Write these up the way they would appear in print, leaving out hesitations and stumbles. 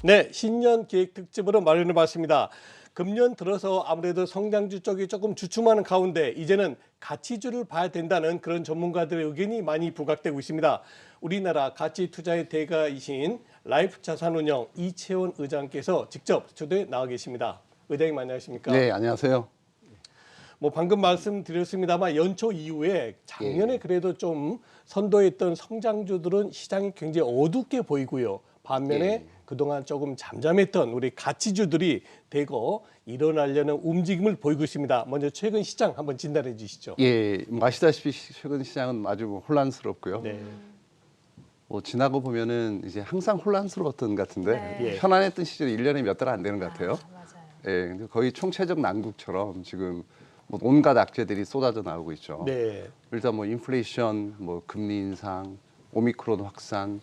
네, 신년 기획 특집으로 마련해봤습니다. 금년 들어서 아무래도 성장주 쪽이 조금 주춤하는 가운데 이제는 가치주를 봐야 된다는 그런 전문가들의 의견이 많이 부각되고 있습니다. 우리나라 가치 투자의 대가이신 라이프 자산운용 이채원 의장께서 직접 스튜디오에 나와 계십니다. 의장님 안녕하십니까? 네, 안녕하세요. 뭐 방금 말씀드렸습니다만 연초 이후에 작년에 그래도 좀 선도했던 성장주들은 시장이 굉장히 어둡게 보이고요. 반면에 그동안 조금 잠잠했던 우리 가치주들이 대거 일어나려는 움직임을 보이고 있습니다. 먼저 최근 시장 한번 진단해 주시죠. 아시다시피 최근 시장은 아주 혼란스럽고요. 네. 뭐 지나고 보면은 이제 항상 혼란스러웠던 것 같은데 네. 편안했던 시절이 1년에 몇 달 안 되는 것 같아요. 맞아요. 근데 거의 총체적 난국처럼 지금 뭐 온갖 악재들이 쏟아져 나오고 있죠. 네. 일단 뭐 인플레이션, 뭐 금리 인상, 오미크론 확산,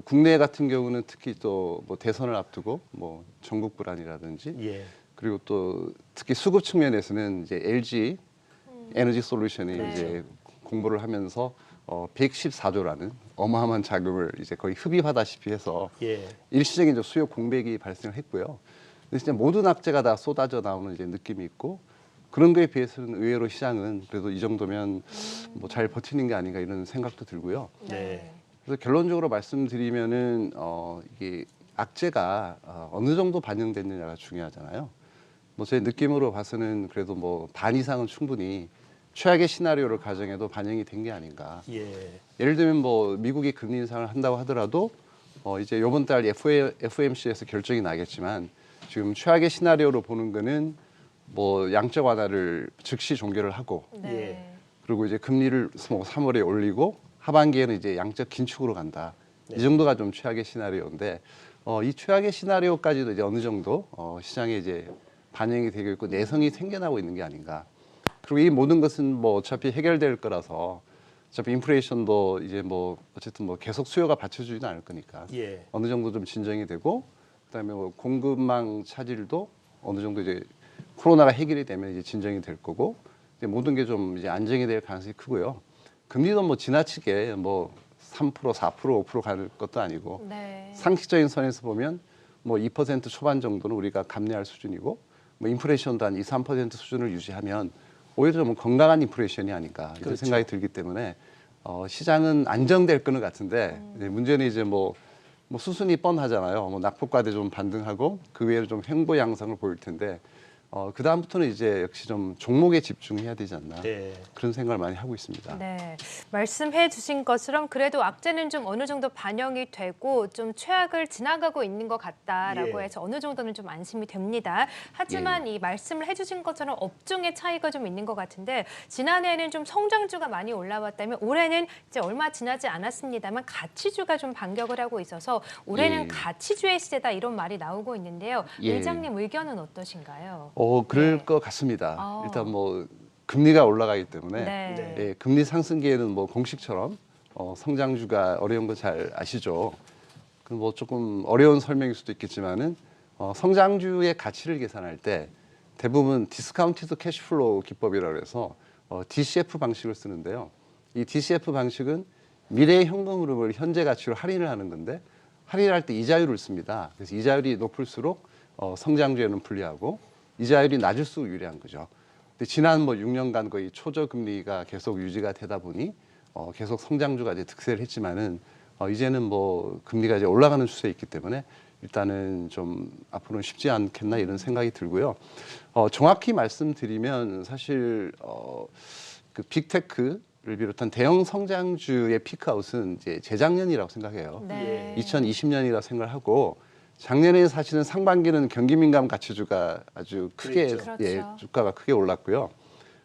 국내 같은 경우는 특히 또 뭐 대선을 앞두고 뭐 전국 불안이라든지 예. 그리고 또 특히 수급 측면에서는 이제 LG 에너지 솔루션이 네. 이제 공부를 하면서 114조라는 어마어마한 자금을 이제 거의 흡입하다시피 해서 예. 일시적인 이제 수요 공백이 발생을 했고요. 근데 진짜 모든 악재가 다 쏟아져 나오는 이제 느낌이 있고 그런 거에 비해서는 의외로 시장은 그래도 이 정도면 뭐 잘 버티는 게 아닌가 이런 생각도 들고요. 네. 그래서 결론적으로 말씀드리면은 이게 악재가 어느 정도 반영됐느냐가 중요하잖아요. 뭐 제 느낌으로 봐서는 그래도 뭐 반 이상은 충분히 최악의 시나리오를 가정해도 반영이 된 게 아닌가. 예. 예를 들면 뭐 미국이 금리 인상을 한다고 하더라도 이제 이번 달 FOMC에서 결정이 나겠지만 지금 최악의 시나리오로 보는 거는 뭐 양적 완화를 즉시 종결을 하고 네. 그리고 이제 금리를 뭐 3월에 올리고 하반기에는 이제 양적 긴축으로 간다. 이 정도가 좀 최악의 시나리오인데 이 최악의 시나리오까지도 이제 어느 정도 시장에 이제 반영이 되고 있고 내성이 생겨나고 있는 게 아닌가. 그리고 이 모든 것은 뭐 어차피 해결될 거라서 어차피 인플레이션도 이제 뭐 어쨌든 뭐 계속 수요가 받쳐주지는 않을 거니까 예. 어느 정도 좀 진정이 되고 그다음에 뭐 공급망 차질도 어느 정도 이제 코로나가 해결이 되면 이제 진정이 될 거고 이제 모든 게 좀 이제 안정이 될 가능성이 크고요. 금리도 뭐 지나치게 뭐 3%, 4%, 5% 갈 것도 아니고 네. 상식적인 선에서 보면 뭐 2% 초반 정도는 우리가 감내할 수준이고 뭐 인플레이션도 한 2, 3% 수준을 유지하면 오히려 좀 건강한 인플레이션이 아닐까 이런 그렇죠. 생각이 들기 때문에 시장은 안정될 거는 같은데 이제 문제는 이제 뭐 수순이 뻔하잖아요. 뭐 낙폭과대 좀 반등하고 그 외에는 좀 횡보 양상을 보일 텐데 그 다음부터는 이제 역시 좀 종목에 집중해야 되지 않나 네. 그런 생각을 많이 하고 있습니다. 네, 말씀해 주신 것처럼 그래도 악재는 좀 어느 정도 반영이 되고 좀 최악을 지나가고 있는 것 같다라고 예. 해서 어느 정도는 좀 안심이 됩니다. 하지만 이 말씀을 해주신 것처럼 업종의 차이가 좀 있는 것 같은데 지난해에는 좀 성장주가 많이 올라왔다면 올해는 이제 얼마 지나지 않았습니다만 가치주가 좀 반격을 하고 있어서 올해는 예. 가치주의 시대다 이런 말이 나오고 있는데요. 예. 의장님 의견은 어떠신가요? 그럴 네. 것 같습니다. 아. 일단 뭐 금리가 올라가기 때문에 네. 금리 상승기에는 뭐 공식처럼 성장주가 어려운 거 잘 아시죠. 그 뭐 조금 어려운 설명일 수도 있겠지만은 성장주의 가치를 계산할 때 대부분 디스카운티드 캐시플로우 기법이라고 해서 DCF 방식을 쓰는데요. 이 DCF 방식은 미래의 현금 흐름을 현재 가치로 할인을 하는 건데 할인할 때 이자율을 씁니다. 그래서 이자율이 높을수록 성장주에는 불리하고 이자율이 낮을수록 유리한 거죠. 근데 지난 뭐 6년간 거의 초저금리가 계속 유지가 되다 보니 계속 성장주가 이제 득세를 했지만은 이제는 뭐 금리가 이제 올라가는 추세에 있기 때문에 일단은 좀 앞으로는 쉽지 않겠나 이런 생각이 들고요. 정확히 말씀드리면 사실 그 빅테크를 비롯한 대형 성장주의 피크아웃은 이제 재작년이라고 생각해요. 네. 2020년이라고 생각을 하고 작년에 사실은 상반기는 경기 민감 가치주가 아주 크게 그랬죠. 그렇죠. 주가가 크게 올랐고요.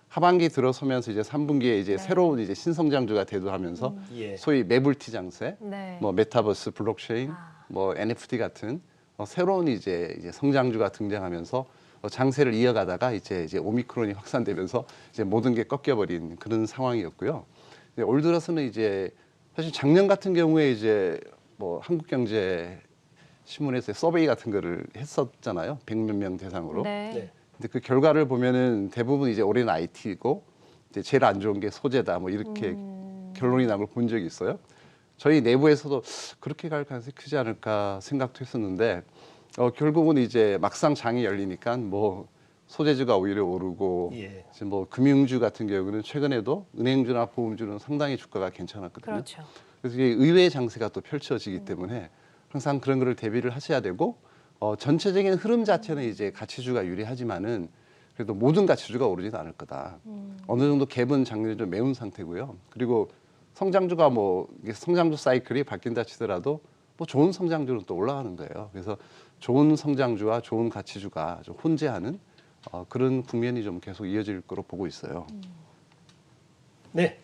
하반기 들어서면서 이제 3분기에 이제 새로운 이제 신성장주가 대두하면서 예. 소위 매불티 장세, 네. 뭐 메타버스, 블록체인, 뭐 NFT 같은 새로운 이제 성장주가 등장하면서 장세를 이어가다가 이제 오미크론이 확산되면서 이제 모든 게 꺾여버린 그런 상황이었고요. 올 들어서는 이제 사실 작년 같은 경우에 이제 뭐 한국경제 신문에서 서베이 같은 거를 했었잖아요. 100몇 명 대상으로. 네. 네. 근데 그 결과를 보면은 대부분 이제 올해는 IT고 이제 제일 안 좋은 게 소재다. 뭐 이렇게 결론이 난 걸 본 적이 있어요. 저희 내부에서도 그렇게 갈 가능성이 크지 않을까 생각도 했었는데 결국은 이제 막상 장이 열리니까 뭐 소재주가 오히려 오르고 예. 지금 뭐 금융주 같은 경우는 최근에도 은행주나 보험주는 상당히 주가가 괜찮았거든요. 그렇죠. 그래서 이게 의외의 장세가 또 펼쳐지기 때문에 항상 그런 거를 대비를 하셔야 되고 전체적인 흐름 자체는 이제 가치주가 유리하지만은 그래도 모든 가치주가 오르지는 않을 거다. 어느 정도 갭은 작년에 좀 메운 상태고요. 그리고 성장주가 뭐 이게 성장주 사이클이 바뀐다 치더라도 뭐 좋은 성장주는 또 올라가는 거예요. 그래서 좋은 성장주와 좋은 가치주가 좀 혼재하는 그런 국면이 좀 계속 이어질 거로 보고 있어요. 네.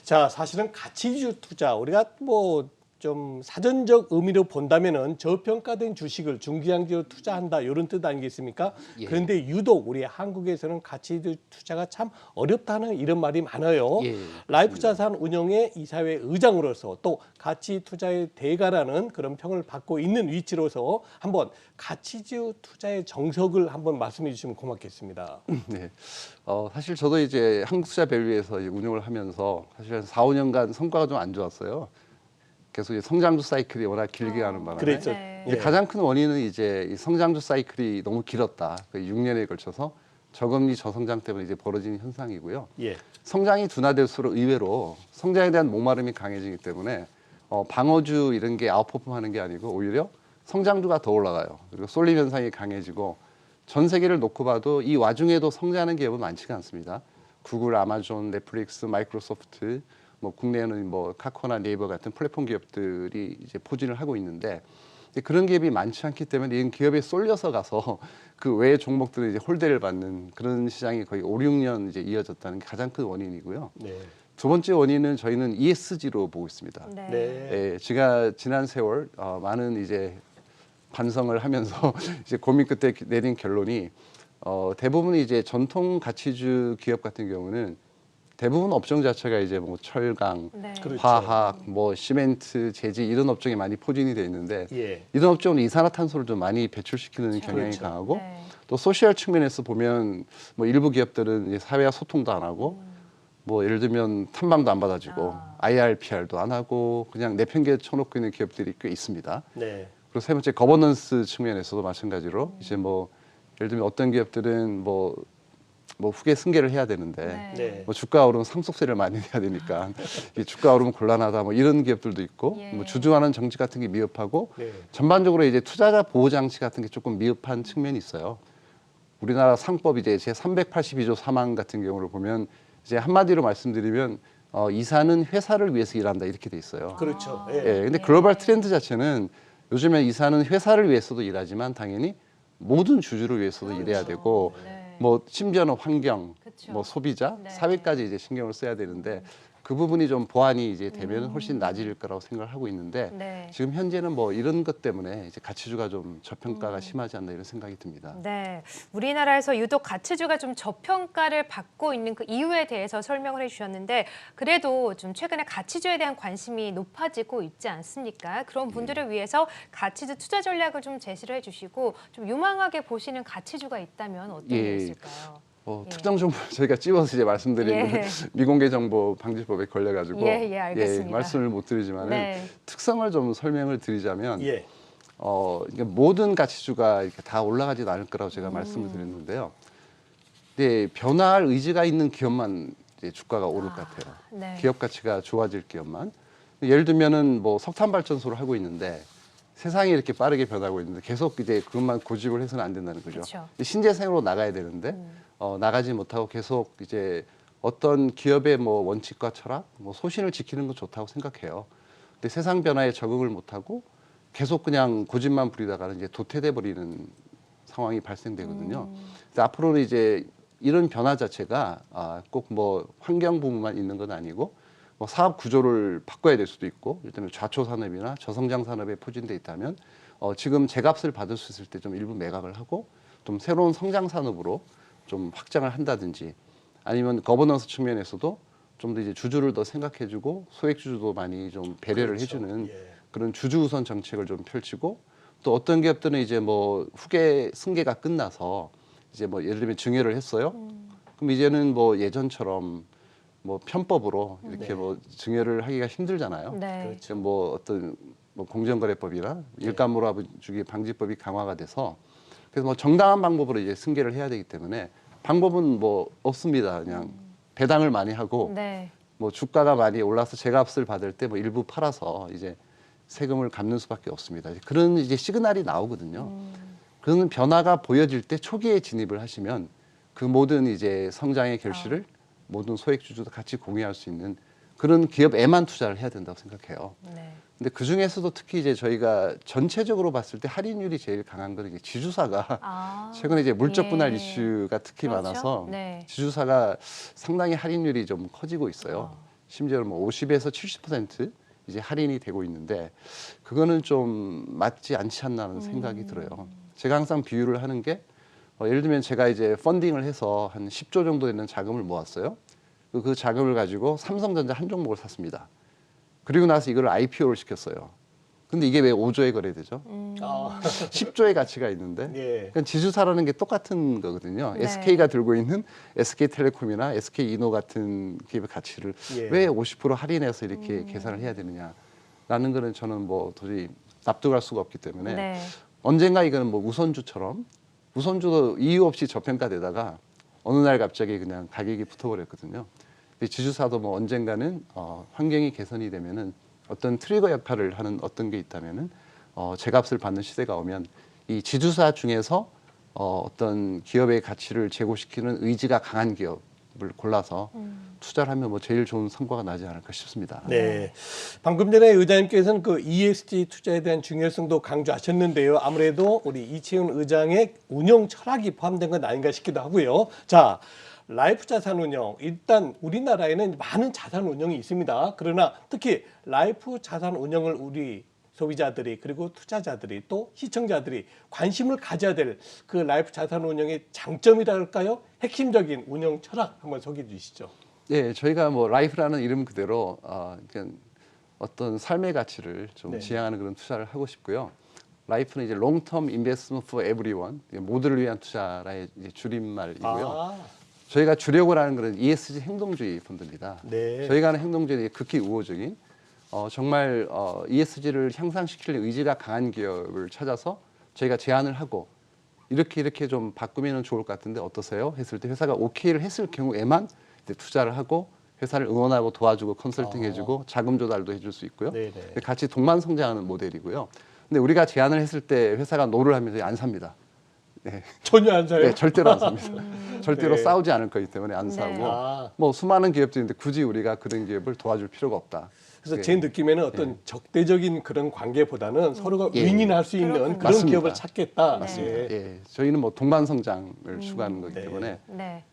자, 사실은 가치주 투자 우리가 뭐 좀 사전적 의미로 본다면은 저평가된 주식을 중기장기로 투자한다 이런 뜻 아니겠습니까? 예. 그런데 유독 우리 한국에서는 가치주 투자가 참 어렵다는 이런 말이 많아요. 예, 라이프 자산 운용의 이사회 의장으로서 또 가치 투자의 대가라는 그런 평을 받고 있는 위치로서 한번 가치주 투자의 정석을 한번 말씀해 주시면 고맙겠습니다. 네. 사실 저도 이제 한국투자밸류에서 운용을 하면서 사실 한 4, 5년간 성과가 좀 안 좋았어요. 계속 이제 성장주 사이클이 워낙 길게 가는 바람에. 그랬죠. 네. 이제 가장 큰 원인은 이제 이 성장주 사이클이 너무 길었다. 6년에 걸쳐서 저금리 저성장 때문에 이제 벌어지는 현상이고요. 예. 성장이 둔화될수록 의외로 성장에 대한 목마름이 강해지기 때문에 방어주 이런 게 아웃퍼폼하는 게 아니고 오히려 성장주가 더 올라가요. 그리고 쏠림 현상이 강해지고 전 세계를 놓고 봐도 이 와중에도 성장하는 기업은 많지가 않습니다. 구글, 아마존, 넷플릭스, 마이크로소프트, 뭐 국내에는 뭐 카카오나 네이버 같은 플랫폼 기업들이 이제 포진을 하고 있는데 그런 기업이 많지 않기 때문에 이런 기업에 쏠려서 가서 그 외의 종목들은 이제 홀대를 받는 그런 시장이 거의 5, 6년 이제 이어졌다는 게 가장 큰 원인이고요. 네. 두 번째 원인은 저희는 ESG로 보고 있습니다. 네. 네. 예, 제가 지난 세월 많은 이제 반성을 하면서 이제 고민 끝에 내린 결론이 대부분 이제 전통 가치주 기업 같은 경우는 대부분 업종 자체가 이제 뭐 철강, 네. 그렇죠. 화학, 뭐 시멘트, 제지 이런 업종에 많이 포진이 돼 있는데 예. 이런 업종은 이산화탄소를 좀 많이 배출시키는 경향이 그렇죠. 강하고 네. 또 소셜 측면에서 보면 뭐 일부 기업들은 이제 사회와 소통도 안 하고 뭐 예를 들면 탐방도 안 받아주고 IRPR도 안 하고 그냥 내팽개 쳐놓고 있는 기업들이 꽤 있습니다. 네. 그리고 세 번째 거버넌스 측면에서도 마찬가지로 이제 뭐 예를 들면 어떤 기업들은 뭐 후계 승계를 해야 되는데 네. 네. 뭐 주가 오르면 상속세를 많이 내야 되니까 이 주가 오르면 곤란하다 뭐 이런 기업들도 있고 예. 뭐 주주하는 정치 같은 게 미흡하고 네. 전반적으로 이제 투자자 보호 장치 같은 게 조금 미흡한 측면이 있어요. 우리나라 상법 이제 제 382조 3항 같은 경우를 보면 이제 한마디로 말씀드리면 이사는 회사를 위해서 일한다 이렇게 돼 있어요. 그렇죠. 예. 예, 근데 글로벌 트렌드 자체는 요즘에 이사는 회사를 위해서도 일하지만 당연히 모든 주주를 위해서도 일해야 되고 네. 뭐 심지어는 환경, 그쵸. 뭐 소비자, 네. 사회까지 이제 신경을 써야 되는데 그 부분이 좀 보완이 이제 되면 훨씬 나아질 거라고 생각을 하고 있는데 네. 지금 현재는 뭐 이런 것 때문에 이제 가치주가 좀 저평가가 심하지 않나 이런 생각이 듭니다. 네, 우리나라에서 유독 가치주가 좀 저평가를 받고 있는 그 이유에 대해서 설명을 해주셨는데 그래도 좀 최근에 가치주에 대한 관심이 높아지고 있지 않습니까? 그런 분들을 위해서 가치주 투자 전략을 좀 제시를 해주시고 좀 유망하게 보시는 가치주가 있다면 어떤 게 예. 있을까요? 예. 특정 정보를 저희가 찝어서 이제 말씀드리는 예. 미공개 정보 방지법에 걸려가지고 예, 알겠습니다. 말씀을 못 드리지만은 네. 특성을 좀 설명을 드리자면 예. 이게 모든 가치주가 이렇게 다 올라가지도 않을 거라고 제가 말씀을 드렸는데요. 근데 변화할 의지가 있는 기업만 이제 주가가 오를 것 같아요. 네. 기업 가치가 좋아질 기업만. 예를 들면은 뭐 석탄 발전소를 하고 있는데 세상이 이렇게 빠르게 변하고 있는데 계속 이제 그것만 고집을 해서는 안 된다는 거죠. 그쵸. 신재생으로 나가야 되는데 나가지 못하고 계속 이제 어떤 기업의 뭐 원칙과 철학, 뭐 소신을 지키는 건 좋다고 생각해요. 근데 세상 변화에 적응을 못하고 계속 그냥 고집만 부리다가는 이제 도태돼 버리는 상황이 발생되거든요. 그래서 앞으로는 이제 이런 변화 자체가 꼭 뭐 환경 부분만 있는 건 아니고 뭐 사업 구조를 바꿔야 될 수도 있고, 일단 좌초 산업이나 저성장 산업에 포진돼 있다면 지금 제값을 받을 수 있을 때 좀 일부 매각을 하고 좀 새로운 성장 산업으로 좀 확장을 한다든지, 아니면 거버넌스 측면에서도 좀 더 이제 주주를 더 생각해주고 소액 주주도 많이 좀 배려를 그렇죠. 해주는 예. 그런 주주 우선 정책을 좀 펼치고, 또 어떤 기업들은 이제 뭐 후계 승계가 끝나서 이제 뭐 예를 들면 증여를 했어요. 그럼 이제는 뭐 예전처럼 뭐 편법으로 이렇게 네. 뭐 증여를 하기가 힘들잖아요. 네. 그렇죠. 뭐 어떤 뭐 공정거래법이나 일감 몰아주기 방지법이 강화가 돼서 그래서 뭐 정당한 방법으로 이제 승계를 해야 되기 때문에 방법은 뭐 없습니다. 그냥 배당을 많이 하고 네. 뭐 주가가 많이 올라서 제값을 받을 때 뭐 일부 팔아서 이제 세금을 갚는 수밖에 없습니다. 그런 이제 시그널이 나오거든요. 그런 변화가 보여질 때 초기에 진입을 하시면 그 모든 이제 성장의 결실을 모든 소액주주도 같이 공유할 수 있는 그런 기업에만 투자를 해야 된다고 생각해요. 네. 근데 그 중에서도 특히 이제 저희가 전체적으로 봤을 때 할인율이 제일 강한 거는 이제 지주사가 최근에 이제 물적 분할 예. 이슈가 특히 그렇죠? 많아서 네. 지주사가 상당히 할인율이 좀 커지고 있어요. 심지어는 뭐 50에서 70% 이제 할인이 되고 있는데 그거는 좀 맞지 않지 않나는 생각이 들어요. 제가 항상 비유를 하는 게 예를 들면 제가 이제 펀딩을 해서 한 10조 정도 되는 자금을 모았어요. 그 자금을 가지고 삼성전자 한 종목을 샀습니다. 그리고 나서 이걸 IPO를 시켰어요. 근데 이게 왜 5조에 거래되죠? 아, 10조의 가치가 있는데 예. 그러니까 지주사라는 게 똑같은 거거든요. 네. SK가 들고 있는 SK텔레콤이나 SK이노 같은 기업의 가치를 예. 왜 50% 할인해서 이렇게 계산을 해야 되느냐라는 거는 저는 뭐 도저히 납득할 수가 없기 때문에 네. 언젠가 이거는 뭐 우선주처럼 우선주도 이유 없이 저평가되다가 어느 날 갑자기 그냥 가격이 붙어버렸거든요. 지주사도 뭐 언젠가는 환경이 개선이 되면은 어떤 트리거 역할을 하는 어떤 게 있다면은 제값을 받는 시대가 오면 이 지주사 중에서 어떤 기업의 가치를 제고시키는 의지가 강한 기업을 골라서 투자를 하면 뭐 제일 좋은 성과가 나지 않을까 싶습니다. 네. 방금 전에 의장님께서는 그 ESG 투자에 대한 중요성도 강조하셨는데요. 아무래도 우리 이채훈 의장의 운영 철학이 포함된 건 아닌가 싶기도 하고요. 자, 라이프 자산 운영. 일단 우리나라에는 많은 자산 운영이 있습니다. 그러나 특히 라이프 자산 운영을 우리 소비자들이 그리고 투자자들이 또 시청자들이 관심을 가져야 될 그 라이프 자산 운영의 장점이랄까요? 핵심적인 운영 철학 한번 소개해 주시죠. 예, 저희가 뭐 라이프라는 이름 그대로 그냥 어떤 삶의 가치를 좀 네. 지향하는 그런 투자를 하고 싶고요. 라이프는 이제 long-term investment for everyone, 모두를 위한 투자라의 이제 줄임말이고요. 아, 저희가 주력을 하는 그런 ESG 행동주의 펀드입니다. 네. 저희가 하는 행동주의는 극히 우호적인 정말 ESG를 향상시킬 의지가 강한 기업을 찾아서 저희가 제안을 하고 이렇게 좀 바꾸면 좋을 것 같은데 어떠세요? 했을 때 회사가 오케이를 했을 경우에만 이제 투자를 하고 회사를 응원하고 도와주고 컨설팅해주고 자금 조달도 해줄 수 있고요. 네네. 같이 동반 성장하는 모델이고요. 근데 우리가 제안을 했을 때 회사가 노를 하면서 안 삽니다. 네. 전혀 안 사요. 네, 절대로 안 삽니다. 절대로 네. 싸우지 않을 거기 때문에 안 네. 사고 아. 뭐 수많은 기업들인데 굳이 우리가 그런 기업을 도와줄 필요가 없다. 그래서 네. 제 느낌에는 어떤 적대적인 그런 관계보다는 서로가 예. 윈윈할 수 있는 그렇군요. 그런 맞습니다. 기업을 찾겠다. 맞습니다. 예. 예, 저희는 뭐 동반 성장을 추구하는 거기 네. 때문에 네.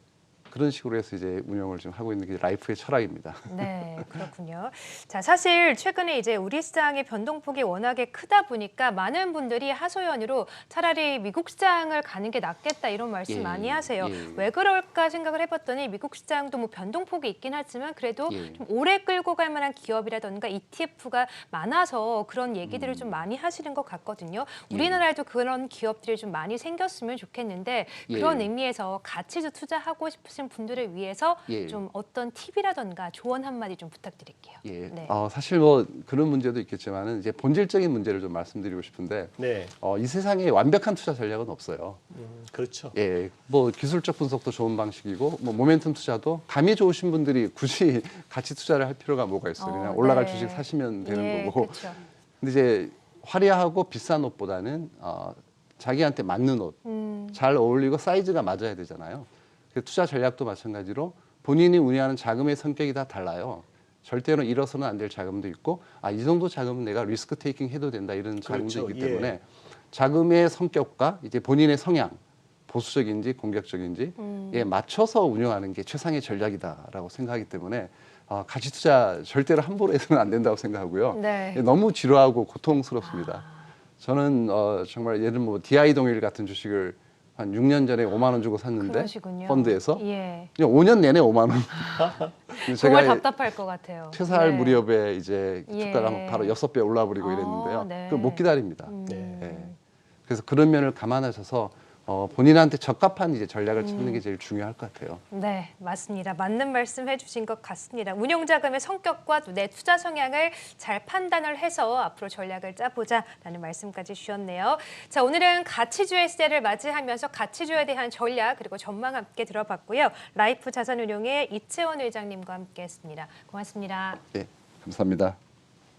그런 식으로 해서 이제 운영을 지금 하고 있는 게 라이프의 철학입니다. 네, 그렇군요. 자, 사실 최근에 이제 우리 시장의 변동폭이 워낙에 크다 보니까 많은 분들이 하소연으로 차라리 미국 시장을 가는 게 낫겠다 이런 말씀 예, 많이 하세요. 예. 왜 그럴까 생각을 해봤더니 미국 시장도 뭐 변동폭이 있긴 하지만 그래도 예. 좀 오래 끌고 갈 만한 기업이라던가 ETF가 많아서 그런 얘기들을 좀 많이 하시는 것 같거든요. 우리나라에도 그런 기업들이 좀 많이 생겼으면 좋겠는데 그런 예. 의미에서 가치주 투자하고 싶으신 분들을 위해서 예. 좀 어떤 팁이라던가 조언 한마디 좀 부탁드릴게요. 예, 네. 사실 뭐 그런 문제도 있겠지만은 이제 본질적인 문제를 좀 말씀드리고 싶은데 네. 이 세상에 완벽한 투자 전략은 없어요. 그렇죠. 예, 뭐 기술적 분석도 좋은 방식이고 뭐 모멘텀 투자도 감이 좋으신 분들이 굳이 가치 투자를 할 필요가 뭐가 있어요. 그냥 올라갈 네. 주식 사시면 되는 예, 거고. 그렇죠. 근데 이제 화려하고 비싼 옷보다는 자기한테 맞는 옷, 잘 어울리고 사이즈가 맞아야 되잖아요. 그 투자 전략도 마찬가지로 본인이 운영하는 자금의 성격이 다 달라요. 절대로 잃어서는 안 될 자금도 있고, 이 정도 자금은 내가 리스크 테이킹 해도 된다 이런 자금도 그렇죠. 있기 예. 때문에 자금의 성격과 이제 본인의 성향, 보수적인지 공격적인지에 맞춰서 운영하는 게 최상의 전략이다라고 생각하기 때문에 가치 투자 절대로 함부로 해서는 안 된다고 생각하고요. 네. 너무 지루하고 고통스럽습니다. 저는 정말 예를 들면 뭐 DI 동일 같은 주식을 한 6년 전에 5만 원 주고 샀는데 그러시군요. 펀드에서 예. 그냥 5년 내내 5만 원. 정말 제가 답답할 것 같아요. 퇴사할 네. 무렵에 이제 예. 주가가 바로 6배 올라 버리고 이랬는데요. 네. 그걸 못 기다립니다. 네. 예. 그래서 그런 면을 감안하셔서 본인한테 적합한 이제 전략을 찾는 게 제일 중요할 것 같아요. 네, 맞습니다. 맞는 말씀 해주신 것 같습니다. 운용자금의 성격과 내 투자 성향을 잘 판단을 해서 앞으로 전략을 짜보자라는 말씀까지 주셨네요. 자, 오늘은 가치주의 시대를 맞이하면서 가치주에 대한 전략 그리고 전망 함께 들어봤고요. 라이프 자산운용의 이채원 회장님과 함께했습니다. 고맙습니다. 네, 감사합니다.